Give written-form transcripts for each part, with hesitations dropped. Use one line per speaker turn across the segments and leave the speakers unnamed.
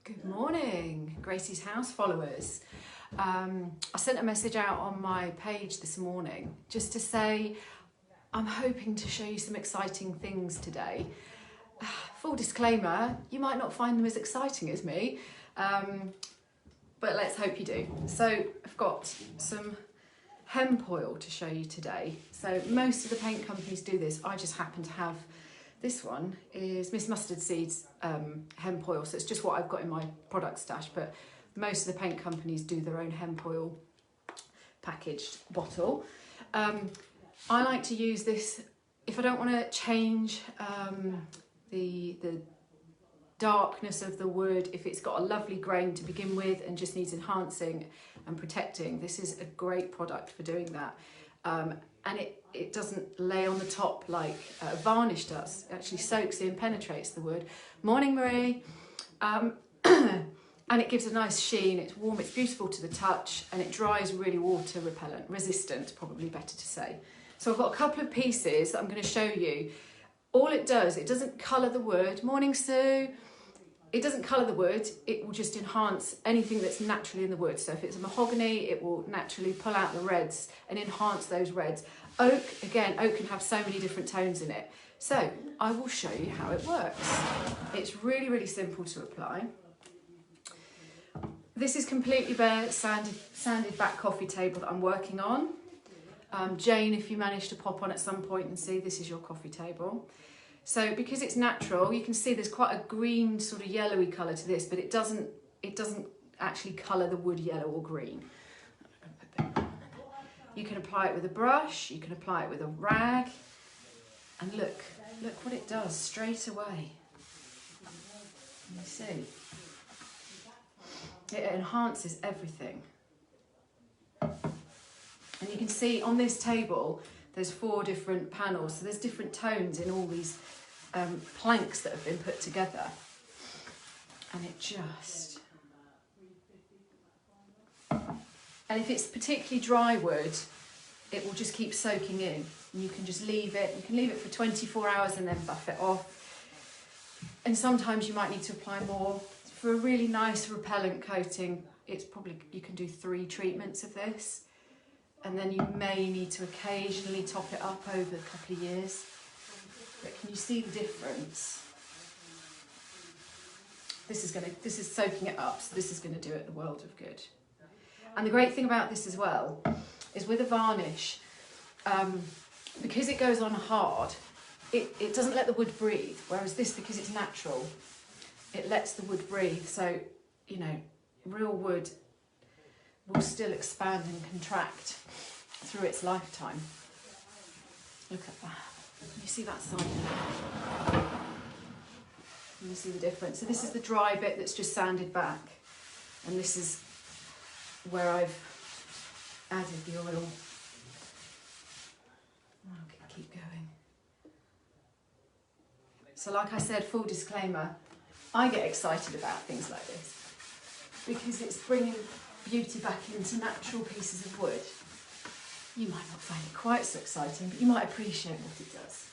Good morning, Gracie's House followers. I sent a message out on my page this morning just to say I'm hoping to show you some exciting things today. Full disclaimer, you might not find them as exciting as me, but let's hope you do. So I've got some hemp oil to show you today. So most of the paint companies do this. I just happen to have this one is Miss Mustard Seeds hemp oil, so it's just what I've got in my product stash, but most of the paint companies do their own hemp oil packaged bottle. I like to use this if I don't want to change the darkness of the wood, if it's got a lovely grain to begin with and just needs enhancing and protecting. This is a great product for doing that. And it doesn't lay on the top like varnish does. It actually soaks in, penetrates the wood. Morning, Marie. And it gives a nice sheen, it's warm, it's beautiful to the touch, and it dries really water repellent, resistant, probably better to say. So I've got a couple of pieces that I'm going to show you. All it does, it doesn't colour the wood. Morning, Sue. It doesn't colour the wood, it will just enhance anything that's naturally in the wood. So if it's a mahogany, it will naturally pull out the reds and enhance those reds. Oak, again, oak can have so many different tones in it. So I will show you how it works. It's really, really simple to apply. This is completely bare, sanded back coffee table that I'm working on. Jane, if you manage to pop on at some point and see, this is your coffee table. So because it's natural, you can see there's quite a green sort of yellowy colour to this, but it doesn't actually colour the wood yellow or green. You can apply it with a brush, you can apply it with a rag, and look what it does straight away. You see, it enhances everything. And you can see on this table, there's 4 different panels, so there's different tones in all these planks that have been put together. And it just... And if it's particularly dry wood, it will just keep soaking in. And you can just leave it. You can leave it for 24 hours and then buff it off. And sometimes you might need to apply more. For a really nice repellent coating, it's probably, you can do 3 treatments of this. And then you may need to occasionally top it up over a couple of years. But can you see the difference? This is soaking it up, so this is going to do it the world of good. And the great thing about this as well is with a varnish, because it goes on hard, it doesn't let the wood breathe. Whereas this, because it's natural, it lets the wood breathe. So, you know, real wood will still expand and contract through its lifetime. Look at that. You see that side? You see the difference. So this is the dry bit that's just sanded back, and this is where I've added the oil. Okay, keep going. So like I said, full disclaimer, I get excited about things like this because it's bringing beauty back into natural pieces of wood. You might not find it quite so exciting, but you might appreciate what it does.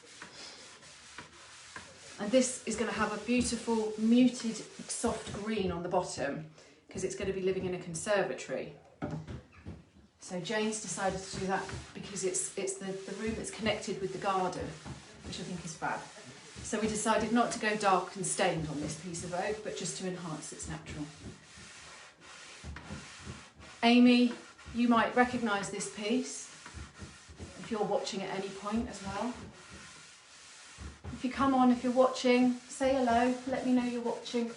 And this is going to have a beautiful muted soft green on the bottom because it's going to be living in a conservatory. So Jane's decided to do that because it's the room that's connected with the garden, which I think is fab. So we decided not to go dark and stained on this piece of oak, but just to enhance its natural. Amy, you might recognise this piece if you're watching at any point as well. If you come on, if you're watching, say hello, let me know you're watching.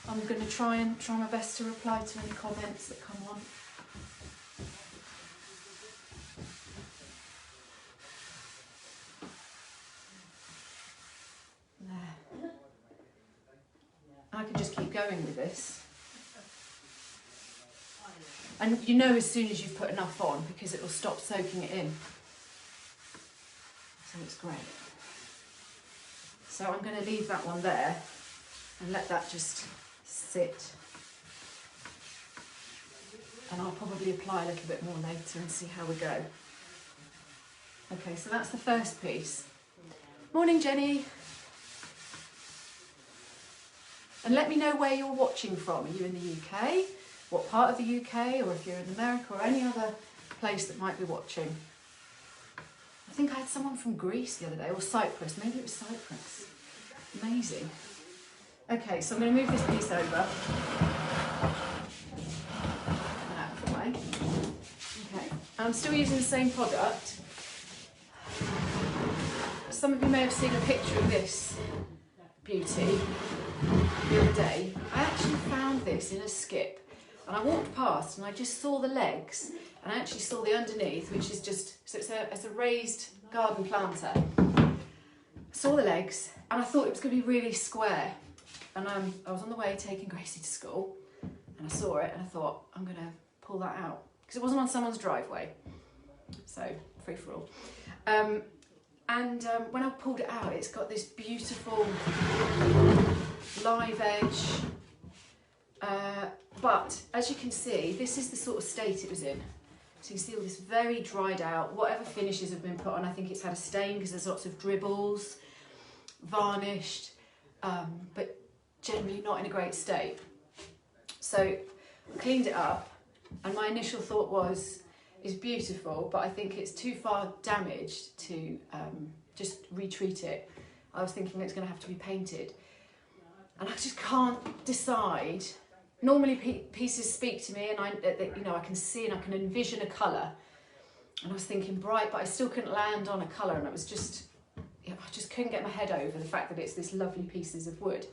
I'm going to try my best to reply to any comments that come on. There. I could just keep going with this. And you know as soon as you've put enough on because it will stop soaking it in. So it's great. So I'm going to leave that one there and let that just sit. And I'll probably apply a little bit more later and see how we go. Okay, so that's the first piece. Morning, Jenny. And let me know where you're watching from. Are you in the UK? What part of the UK? Or if you're in America or any other place that might be watching. I think I had someone from Greece the other day, or Cyprus. Maybe it was Cyprus. Amazing. Okay, so I'm going to move this piece over. Out of the way. Okay, I'm still using the same product. Some of you may have seen a picture of this beauty the other day. I actually found this in a skip, and I walked past and I just saw the legs, and I actually saw the underneath, which is just, so it's a raised garden planter. Saw the legs, and I thought it was going to be really square. And I was on the way taking Gracie to school, and I saw it, and I thought, I'm going to pull that out. Because it wasn't on someone's driveway. So, free for all. When I pulled it out, it's got this beautiful live edge. But, as you can see, this is the sort of state it was in. So you can see all this very dried out, whatever finishes have been put on. I think it's had a stain because there's lots of dribbles, varnished, but generally not in a great state. So I cleaned it up, and my initial thought was, it's beautiful, but I think it's too far damaged to just retreat it. I was thinking it's going to have to be painted, and I just can't decide. Normally pieces speak to me, and I can see and I can envision a colour. And I was thinking bright, but I still couldn't land on a colour, and it was just, I just couldn't get my head over the fact that it's this lovely pieces of wood.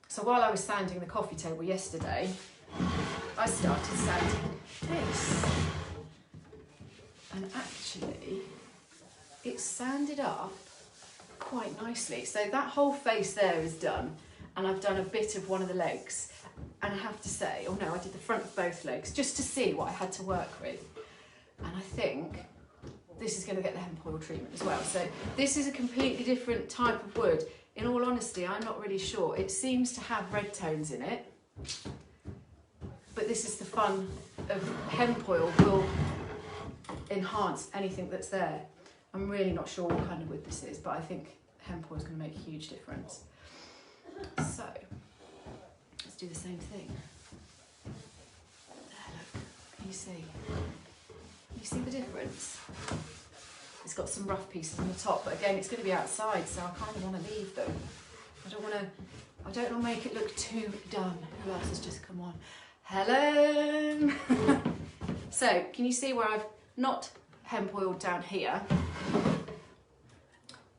So while I was sanding the coffee table yesterday, I started sanding this. And actually, it's sanded up quite nicely. So that whole face there is done, and I've done a bit of one of the legs. And I have to say, oh no, I did the front of both legs, just to see what I had to work with. And I think this is going to get the hemp oil treatment as well. So this is a completely different type of wood. In all honesty, I'm not really sure. It seems to have red tones in it. But this is the fun of hemp oil, will enhance anything that's there. I'm really not sure what kind of wood this is, but I think hemp oil is going to make a huge difference. So let's do the same thing. There, look. Can you see? Can you see the difference? It's got some rough pieces on the top, but again, it's going to be outside, so I kind of want to leave them. I don't want to make it look too done. Who else has just come on? Hello! So, can you see where I've not hemp oiled down here?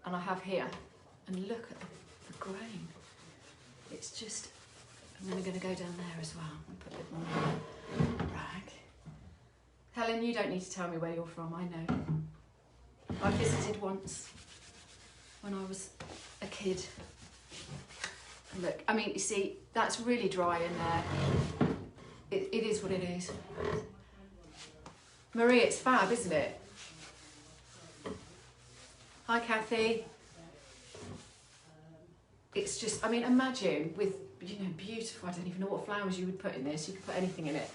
And I have here. And look at the grain. It's just, I'm going to go down there as well and put a bit more rag. Helen, you don't need to tell me where you're from, I know. I visited once when I was a kid. And look, I mean, you see, that's really dry in there. It is what it is. Marie, it's fab, isn't it? Hi, Kathy. It's just, I mean, imagine with, beautiful, I don't even know what flowers you would put in this. You could put anything in it.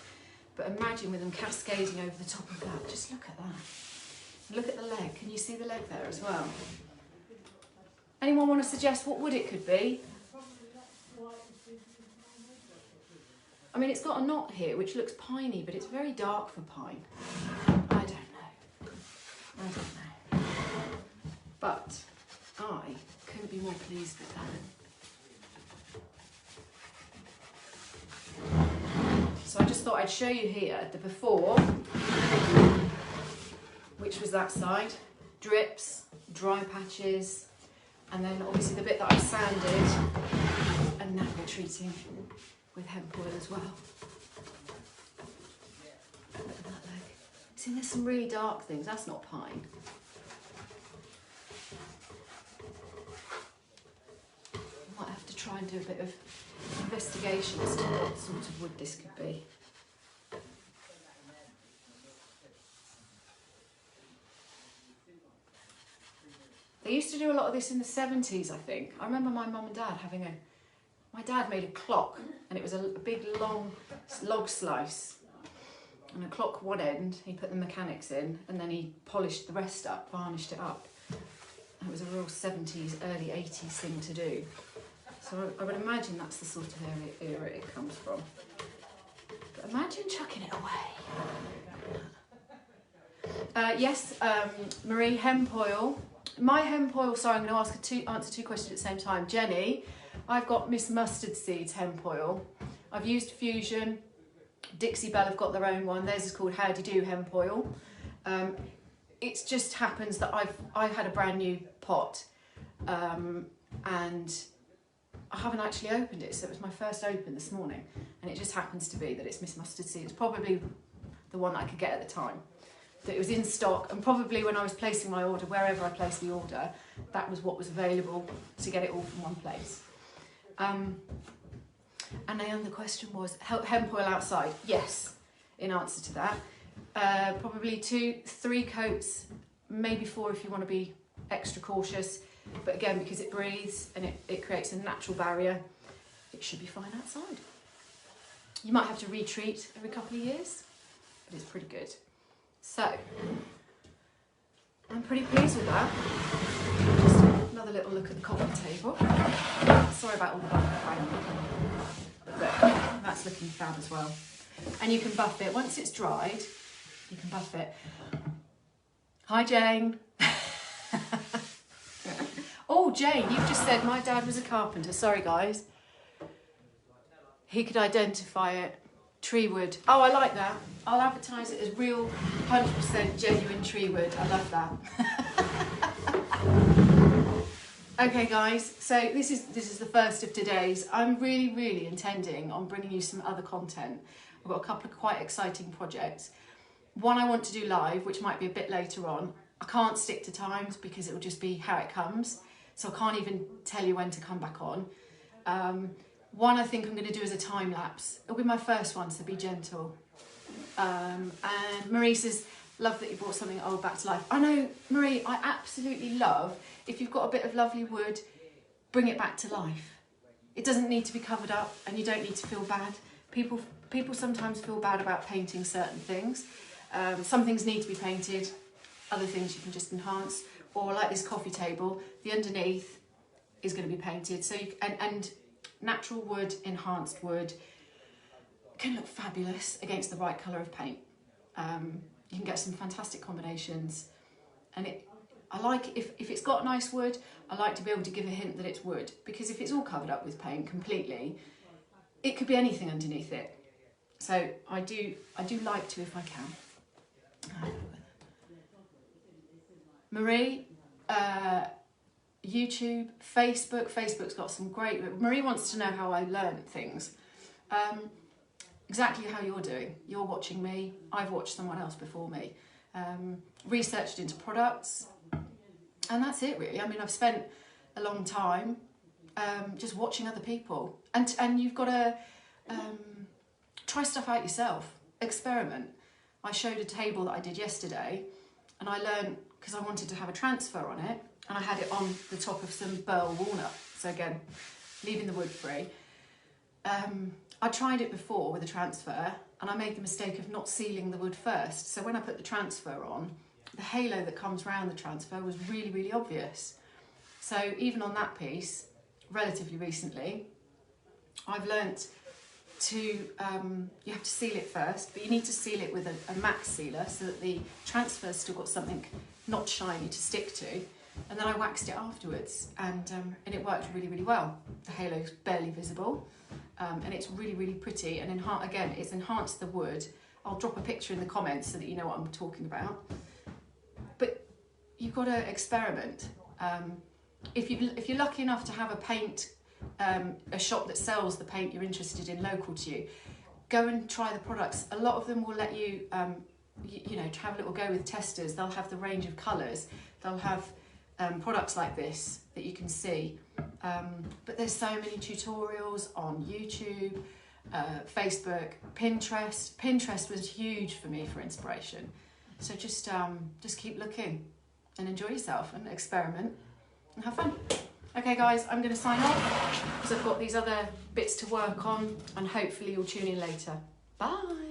But imagine with them cascading over the top of that. Just look at that. Look at the leg. Can you see the leg there as well? Anyone want to suggest what wood it could be? I mean, it's got a knot here, which looks piney, but it's very dark for pine. I don't know. But I couldn't be more pleased with that. So I just thought I'd show you here the before, which was that side, drips, dry patches, and then obviously the bit that I've sanded, and now we're treating with hemp oil as well. Look at that leg. See, there's some really dark things. That's not pine. I might have to try and do a bit of investigation as to what sort of wood this could be. They used to do a lot of this in the 70s, I think. I remember my mum and dad having my dad made a clock, and it was a big long log slice. And a clock one end, he put the mechanics in, and then he polished the rest up, varnished it up. And it was a real 70s, early 80s thing to do. So I would imagine that's the sort of area it comes from. But imagine chucking it away. Yes, Marie, hemp oil. My hemp oil, sorry, I'm going to answer two questions at the same time. Jenny, I've got Miss Mustard Seeds hemp oil. I've used Fusion. Dixie Belle have got their own one. Theirs is called Howdy Do hemp oil. It just happens that I've had a brand new pot and I haven't actually opened it, so it was my first open this morning, and it just happens to be that it's Miss Mustard Seed. It's probably the one that I could get at the time. That it was in stock, and probably when I was placing my order, wherever I placed the order, that was what was available to get it all from one place. And then the question was, hemp oil outside? Yes, in answer to that. Probably 2-3 coats, maybe 4 if you want to be extra cautious. But again, because it breathes and it creates a natural barrier, it should be fine outside. You might have to retreat every couple of years, but it's pretty good. So, I'm pretty pleased with that. Just another little look at the coffee table. Sorry about all the buffing, but look, that's looking fab as well. And you can buff it, once it's dried, you can buff it. Hi Jane. Oh Jane, you've just said my dad was a carpenter. Sorry guys. He could identify it. Tree wood. Oh, I like that. I'll advertise it as real 100% genuine tree wood. I love that. Okay guys, so this is the first of today's. I'm really intending on bringing you some other content. I've got a couple of quite exciting projects. One I want to do live, which might be a bit later on. I can't stick to times because it will just be how it comes. So I can't even tell you when to come back on. One I think I'm going to do as a time lapse. It'll be my first one, so be gentle. And Marie says, love that you brought something old back to life. I know, Marie, I absolutely love, if you've got a bit of lovely wood, bring it back to life. It doesn't need to be covered up and you don't need to feel bad. People sometimes feel bad about painting certain things. Some things need to be painted, other things you can just enhance. Or like this coffee table, the underneath is going to be painted. So and natural wood, enhanced wood can look fabulous against the right colour of paint. You can get some fantastic combinations, and I like if it's got nice wood, I like to be able to give a hint that it's wood, because if it's all covered up with paint completely, it could be anything underneath it. So I do like to, if I can. Marie, YouTube, Facebook. Facebook's got some great... Marie wants to know how I learned things. Exactly how you're doing. You're watching me. I've watched someone else before me. Researched into products. And that's it, really. I mean, I've spent a long time just watching other people. And you've got to try stuff out yourself. Experiment. I showed a table that I did yesterday, and I learned, because I wanted to have a transfer on it, and I had it on the top of some burl walnut. So again, leaving the wood free. I tried it before with a transfer, and I made the mistake of not sealing the wood first. So when I put the transfer on, the halo that comes around the transfer was really obvious. So even on that piece, relatively recently, I've learnt to, you have to seal it first, but you need to seal it with a max sealer so that the transfer's still got something not shiny to stick to. And then I waxed it afterwards, and it worked really well. The halo's barely visible, and it's really pretty. And again, it's enhanced the wood. I'll drop a picture in the comments so that you know what I'm talking about. But you've got to experiment. If you're lucky enough to have a shop that sells the paint you're interested in local to you, go and try the products. A lot of them will let you, you know, have a little go with testers. They'll have the range of colours. They'll have products like this that you can see. But there's so many tutorials on YouTube, Facebook, Pinterest. Pinterest was huge for me for inspiration. So just keep looking and enjoy yourself and experiment and have fun. Okay guys, I'm going to sign off because I've got these other bits to work on, and hopefully you'll tune in later. Bye.